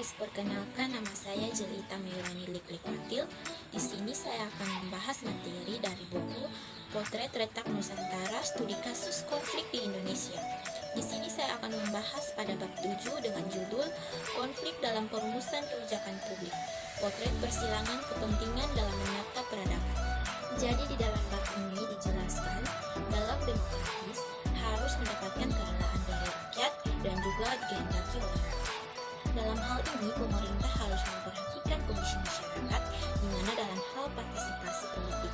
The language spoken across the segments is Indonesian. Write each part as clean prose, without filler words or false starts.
guys, perkenalkan nama saya Jelita Mayorani Liklikwatil. Di sini saya akan membahas materi dari buku Potret Retak Nusantara Studi Kasus Konflik di Indonesia. Di sini saya akan membahas pada bab 7 dengan judul Konflik dalam Perumusan Kebijakan Publik. Potret persilangan kepentingan dalam menata peradaban. Jadi di dalam bab ini dijelaskan dalam demokratis harus mendapatkan kerelaan dari rakyat dan juga dikehendaki oleh rakyat. Dalam hal ini, pemerintah harus memperhatikan kondisi masyarakat, di mana dalam hal partisipasi politik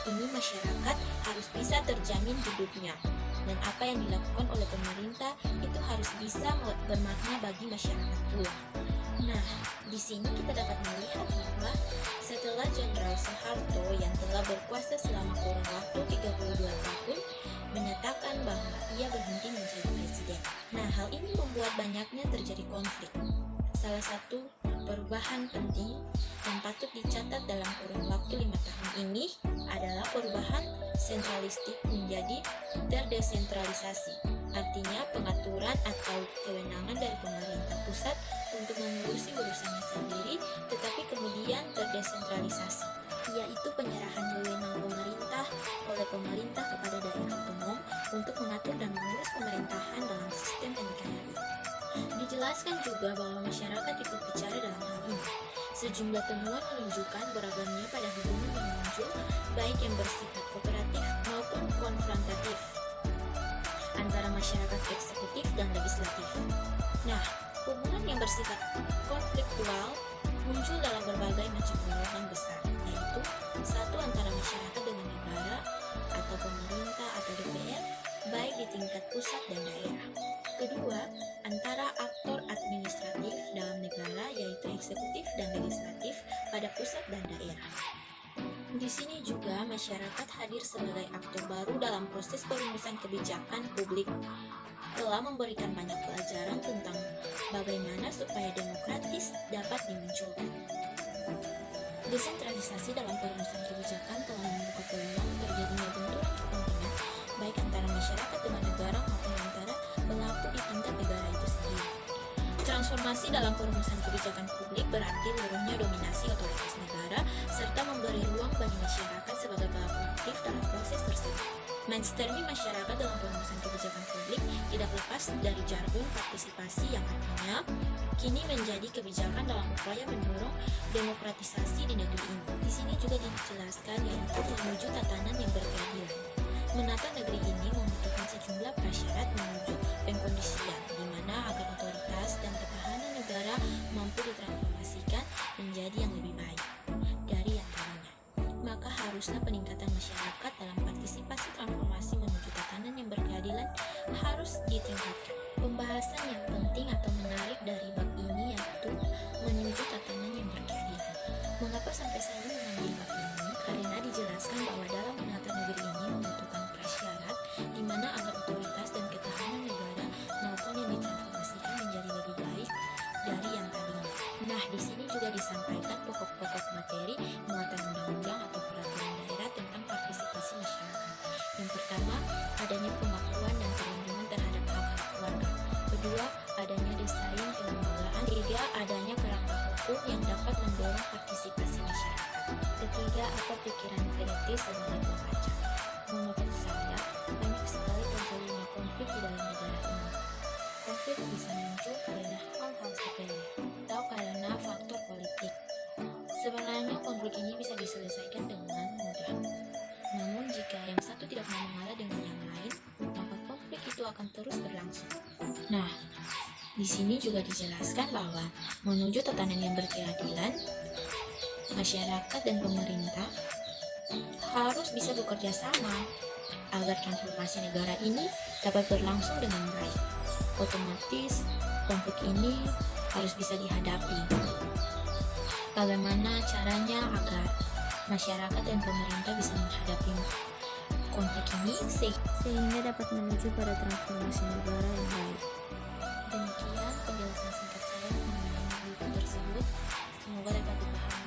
ini masyarakat harus bisa terjamin hidupnya, dan apa yang dilakukan oleh pemerintah itu harus bisa bermakna bagi masyarakat pula. Nah, di sini kita dapat melihat bahwa setelah Jenderal Soeharto yang telah berkuasa selama kurun waktu 32 tahun menyatakan bahwa ia berhenti menjadi presiden. Nah, hal ini membuat banyaknya terjadi konflik. Salah satu perubahan penting yang patut dicatat dalam kurun waktu 5 tahun ini adalah perubahan sentralistik menjadi terdesentralisasi. Artinya pengaturan atau kewenangan dari pemerintah pusat untuk mengurusi urusannya sendiri, tetapi kemudian terdesentralisasi, yaitu penyerahan wewenang pemerintah oleh pemerintah kepada daerah otonom untuk mengatur dan mengurus pemerintahan dalam sistem NKRI. Dijelaskan juga bahwa masyarakat ikut bicara dalam hal ini. Sejumlah temuan menunjukkan beragamnya pada hubungan yang muncul, baik yang bersifat kooperatif maupun konfrontatif antara masyarakat eksekutif dan legislatif. Nah, hubungan yang bersifat konfliktual muncul dalam berbagai macam golongan besar, yaitu satu antara masyarakat dengan negara atau pemerintah atau DPR, baik di tingkat pusat dan daerah. Kedua, antara aktor administratif dalam negara, yaitu eksekutif dan legislatif pada pusat dan daerah. Di sini juga masyarakat hadir sebagai aktor baru dalam proses perumusan kebijakan publik, telah memberikan banyak pelajaran tentang bagaimana supaya demokratis dapat dimunculkan. Desentralisasi dalam perumusan kebijakan telah membuka peluang terjadinya benturan kepentingan baik antara masyarakat dengan negara maupun antara pelaku di tingkat negara itu sendiri. Transformasi dalam perumusan kebijakan publik berarti turunnya dominasi otoritas negara serta memberi ruang bagi masyarakat sebagai pelaku aktif dalam proses tersebut. Mainstreaming masyarakat dalam perumusan kebijakan publik tidak lepas dari jargon partisipasi yang artinya kini menjadi kebijakan dalam upaya mendorong demokratisasi di negeri ini. Di sini juga dijelaskan yaitu menuju tatanan yang berkeadilan. Menata negeri ini membutuhkan sejumlah prasyarat menuju pengkondisian, di mana agar otoritas dan ketahanan negara mampu ditransformasikan menjadi yang lebih baik dari yang tadinya. Maka haruslah peningkatan masyarakat dalam partisipasi transformasi menuju tatanan yang berkeadilan harus ditingkatkan. Pembahasan yang penting atau menarik dari bab ini yaitu menuju tatanan yang berkeadilan. Mengapa sampai saya mengambil bab ini? Karena dijelaskan bahwa dalam menata negeri ini membutuhkan prasyarat di mana agar otoritas dan ketahanan negara maupun yang ditransformasikan menjadi lebih baik dari yang tadinya. Nah, di sini juga disampaikan pokok-pokok materi muatan undang-undang atau peraturan daerah tentang partisipasi masyarakat. Yang pertama, adanya pengakuan dan perlindungan terhadap hak-hak warga. Kedua, adanya desain kelembagaan. Ketiga, adanya kerangka hukum yang dapat mendorong partisipasi masyarakat. Ketiga, apa pikiran kritis sebagai pembaca. Menurut saya, banyak sekali terjadinya konflik di dalam negara ini. Konflik bisa muncul karena hal-hal sepele atau karena faktor politik. Sebenarnya konflik ini bisa diselesaikan dengan mudah. Namun jika yang satu tidak mau mengalah dengan yang lain, maka konflik itu akan terus berlangsung. Nah, di sini juga dijelaskan bahwa menuju tatanan yang berkeadilan, masyarakat dan pemerintah harus bisa bekerja sama agar transformasi negara ini dapat berlangsung dengan baik. Otomatis konflik ini harus bisa dihadapi. Bagaimana caranya agar masyarakat dan pemerintah bisa menghadapi konflik ini sehingga dapat menuju pada transformasi negara yang baik. Demikian penjelasan singkat saya mengenai buku tersebut. Semoga dapat dipahami.